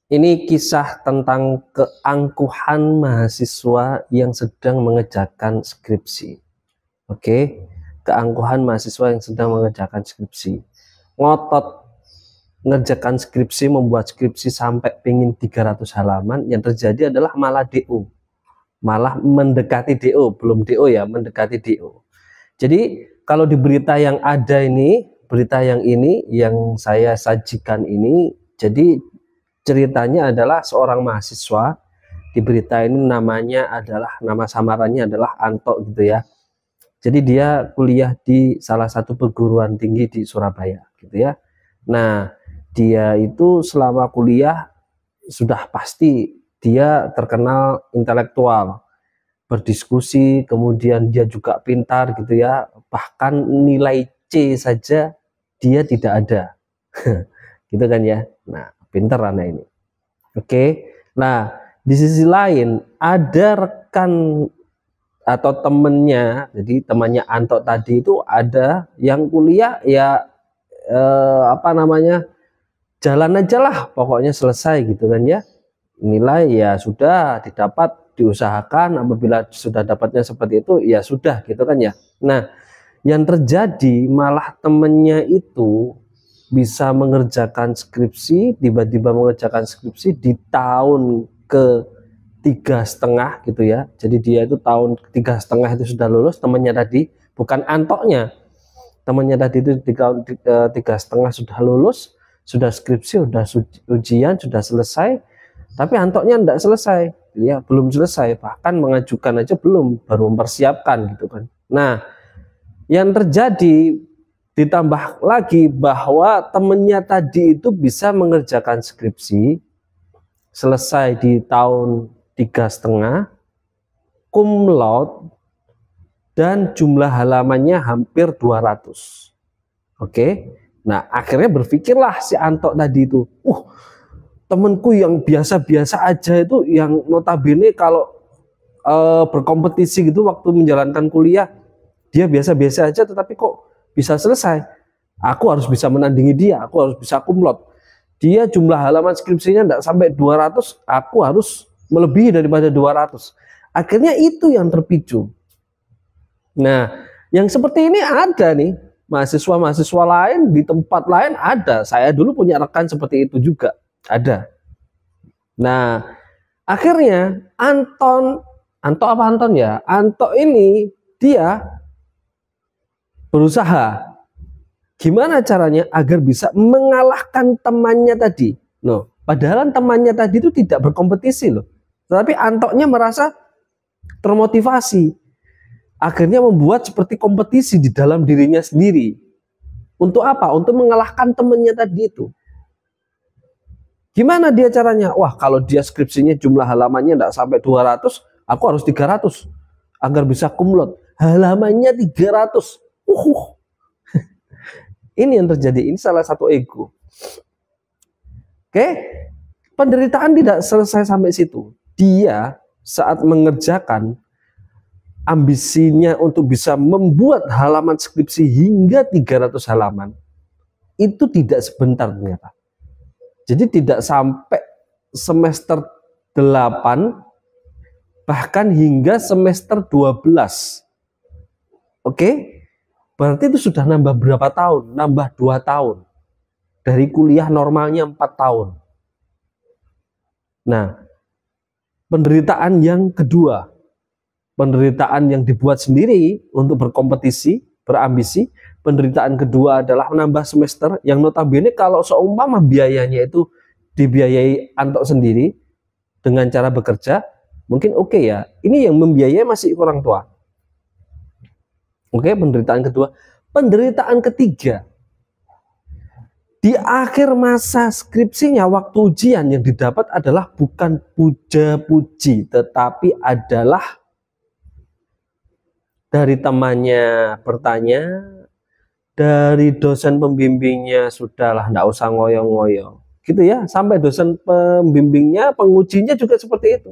Ini kisah tentang keangkuhan mahasiswa yang sedang mengerjakan skripsi. Oke, keangkuhan mahasiswa yang sedang mengerjakan skripsi. Ngotot ngerjakan skripsi, membuat skripsi sampai pingin 300 halaman, yang terjadi adalah malah DO. Malah mendekati DO, belum DO ya, mendekati DO. Jadi kalau di berita yang ada ini, berita yang ini yang saya sajikan ini, jadi ceritanya adalah seorang mahasiswa di berita ini, namanya adalah, nama samarannya adalah Anto gitu ya. Jadi dia kuliah di salah satu perguruan tinggi di Surabaya gitu ya. Nah, dia itu selama kuliah sudah pasti dia terkenal intelektual, berdiskusi, kemudian dia juga pintar gitu ya. Bahkan nilai C saja dia tidak ada. Gitu kan ya. Nah, pintar anak ini. Oke, nah di sisi lain ada rekan atau temennya, jadi temannya Anto tadi itu ada yang kuliah ya, apa namanya, jalan aja lah, pokoknya selesai gitu kan ya. Nilai ya sudah didapat, diusahakan, apabila sudah dapatnya seperti itu ya sudah gitu kan ya. Nah, yang terjadi malah temennya itu bisa mengerjakan skripsi, tiba-tiba mengerjakan skripsi di tahun ke 3,5 gitu ya. Jadi dia itu tahun 3,5 itu sudah lulus, temannya tadi, bukan Antoknya, temannya tadi itu di tahun 3,5 sudah lulus, sudah skripsi, sudah ujian, sudah selesai, tapi Antoknya tidak selesai, ya belum selesai, bahkan mengajukan aja belum, baru mempersiapkan gitu kan. Nah, yang terjadi ditambah lagi bahwa temennya tadi itu bisa mengerjakan skripsi selesai di tahun 3,5, cum laude, dan jumlah halamannya hampir 200. Oke, nah akhirnya berpikirlah si Anto tadi itu, temenku yang biasa-biasa aja itu, yang notabene kalau berkompetisi gitu waktu menjalankan kuliah, dia biasa-biasa aja tetapi kok bisa selesai. Aku harus bisa menandingi dia, aku harus bisa kumlot. Dia jumlah halaman skripsinya tidak sampai 200, aku harus melebihi daripada 200. Akhirnya itu yang terpicu. Nah, yang seperti ini ada nih, mahasiswa-mahasiswa lain di tempat lain ada. Saya dulu punya rekan seperti itu juga, ada. Nah, akhirnya Anto ini dia berusaha gimana caranya agar bisa mengalahkan temannya tadi. Loh, padahal temannya tadi itu tidak berkompetisi loh. Tetapi Antoknya merasa termotivasi. Akhirnya membuat seperti kompetisi di dalam dirinya sendiri. Untuk apa? Untuk mengalahkan temannya tadi itu. Gimana dia caranya? Wah, kalau dia skripsinya jumlah halamannya tidak sampai 200, aku harus 300 agar bisa kumlot. Halamannya 300. Ini yang terjadi, ini salah satu ego. Oke, penderitaan tidak selesai sampai situ. Dia saat mengerjakan, ambisinya untuk bisa membuat halaman skripsi hingga 300 halaman, itu tidak sebentar ternyata. Jadi tidak sampai semester 8, bahkan hingga semester 12. Oke, berarti itu sudah nambah berapa tahun? Nambah 2 tahun. Dari kuliah normalnya 4 tahun. Nah, penderitaan yang kedua, penderitaan yang dibuat sendiri untuk berkompetisi, berambisi. Penderitaan kedua adalah menambah semester, yang notabene kalau seumpama biayanya itu dibiayai Anto sendiri dengan cara bekerja, mungkin oke ya. Ini yang membiayai masih orang tua. Oke, penderitaan kedua. Penderitaan ketiga, di akhir masa skripsinya, waktu ujian, yang didapat adalah bukan puja-puji, tetapi adalah dari temannya bertanya, dari dosen pembimbingnya sudahlah, tidak usah ngoyo-ngoyo, gitu ya, sampai dosen pembimbingnya, pengujinya juga seperti itu.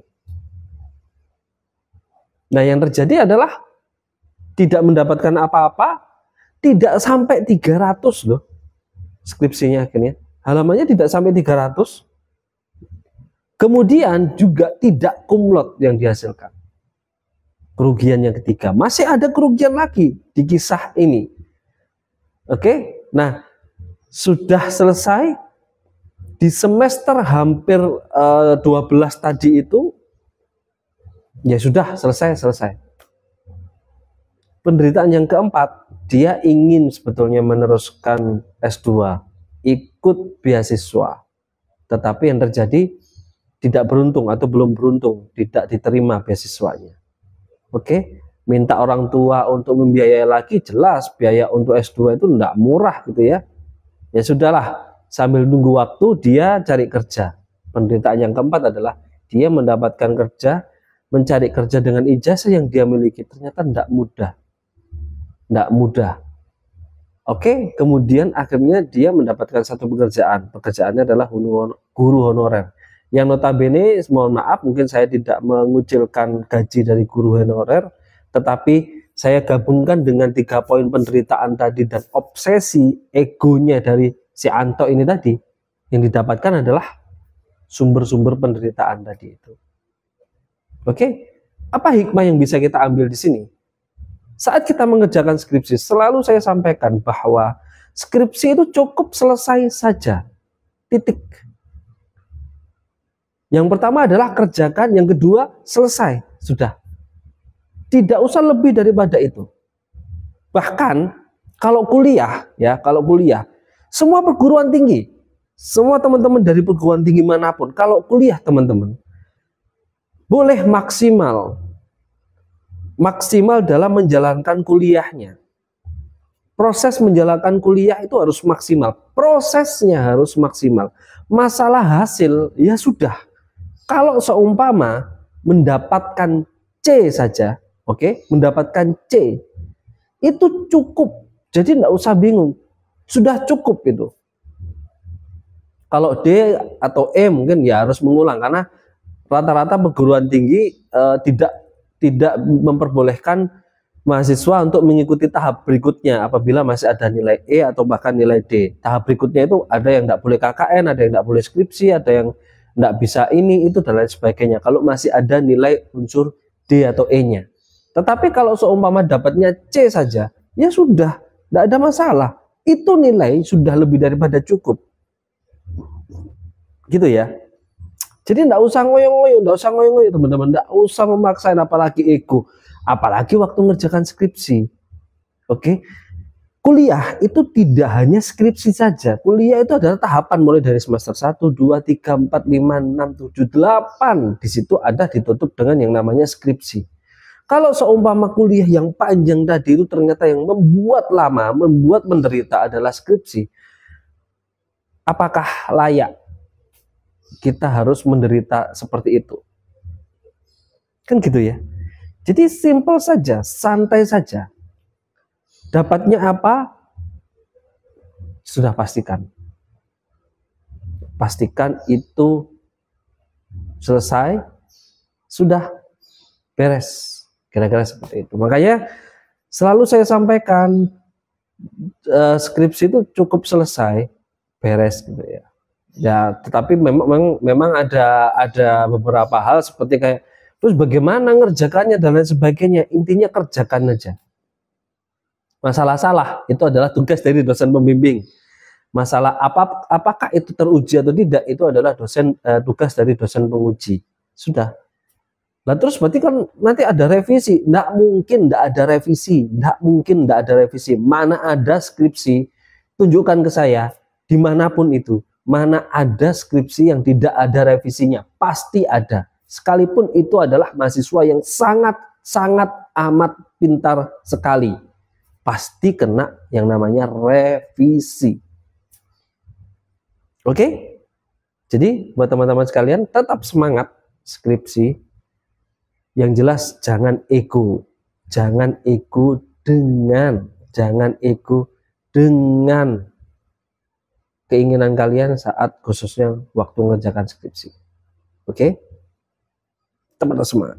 Nah, yang terjadi adalah tidak mendapatkan apa-apa, tidak sampai 300 loh skripsinya, akhirnya halamannya tidak sampai 300. Kemudian juga tidak kumlot yang dihasilkan. Kerugian yang ketiga, masih ada kerugian lagi di kisah ini. Oke, nah sudah selesai di semester hampir 12 tadi itu, ya sudah selesai. Penderitaan yang keempat, dia ingin sebetulnya meneruskan S2, ikut beasiswa, tetapi yang terjadi tidak beruntung atau belum beruntung, tidak diterima beasiswanya. Oke, minta orang tua untuk membiayai lagi, jelas biaya untuk S2 itu tidak murah gitu ya. Ya sudahlah, sambil nunggu waktu dia cari kerja. Penderitaan yang keempat adalah dia mendapatkan kerja, mencari kerja dengan ijazah yang dia miliki ternyata tidak mudah. Oke, kemudian akhirnya dia mendapatkan satu pekerjaan. Pekerjaannya adalah guru honorer. Yang notabene, mohon maaf, mungkin saya tidak mengucilkan gaji dari guru honorer, tetapi saya gabungkan dengan 3 poin penderitaan tadi dan obsesi egonya dari si Anto ini tadi, yang didapatkan adalah sumber-sumber penderitaan tadi itu. Oke, apa hikmah yang bisa kita ambil di sini? Saat kita mengerjakan skripsi, selalu saya sampaikan bahwa skripsi itu cukup selesai saja, titik. Yang pertama adalah kerjakan, yang kedua selesai, sudah. Tidak usah lebih daripada itu. Bahkan kalau kuliah, semua perguruan tinggi, semua teman-teman dari perguruan tinggi manapun, kalau kuliah teman-teman, boleh maksimal dalam menjalankan kuliahnya. Proses menjalankan kuliah itu harus maksimal, prosesnya harus maksimal. Masalah hasil, ya sudah. Kalau seumpama mendapatkan C saja, mendapatkan C, itu cukup. Jadi tidak usah bingung, sudah cukup itu. Kalau D atau E mungkin ya harus mengulang, karena rata-rata perguruan tinggi tidak memperbolehkan mahasiswa untuk mengikuti tahap berikutnya apabila masih ada nilai E atau bahkan nilai D. Tahap berikutnya itu ada yang tidak boleh KKN, ada yang tidak boleh skripsi, ada yang tidak bisa ini, itu, dan lain sebagainya. Kalau masih ada nilai unsur D atau E-nya. Tetapi kalau seumpama dapatnya C saja, ya sudah, tidak ada masalah. Itu nilai sudah lebih daripada cukup. Gitu ya. Jadi tidak usah ngoyo-ngoyo, teman-teman. Tidak usah memaksain, apalagi ego. Apalagi waktu ngerjakan skripsi. Oke. Kuliah itu tidak hanya skripsi saja. Kuliah itu adalah tahapan mulai dari semester 1, 2, 3, 4, 5, 6, 7, 8. Di situ ada ditutup dengan yang namanya skripsi. Kalau seumpama kuliah yang panjang tadi itu ternyata yang membuat lama, membuat menderita adalah skripsi, apakah layak kita harus menderita seperti itu? Kan gitu ya. Jadi simple saja, santai saja. Dapatnya apa? Sudah pastikan. Pastikan itu selesai, sudah beres. Kira-kira seperti itu. Makanya selalu saya sampaikan skripsi itu cukup selesai, beres gitu ya. Ya, tetapi memang ada beberapa hal seperti kayak terus bagaimana ngerjakannya dan lain sebagainya. Intinya kerjakan aja. Masalah salah itu adalah tugas dari dosen pembimbing. Masalah apakah itu teruji atau tidak itu adalah tugas dari dosen penguji. Sudah. Nah terus berarti kan nanti ada revisi. Tidak mungkin tidak ada revisi. Tidak mungkin tidak ada revisi. Mana ada skripsi, tunjukkan ke saya dimanapun itu. Mana ada skripsi yang tidak ada revisinya. Pasti ada. Sekalipun itu adalah mahasiswa yang sangat amat pintar sekali, pasti kena yang namanya revisi. Oke? Jadi buat teman-teman sekalian, tetap semangat skripsi. Yang jelas jangan ego. Jangan ego dengan keinginan kalian saat khususnya waktu mengerjakan skripsi. Oke? Teman-teman semangat.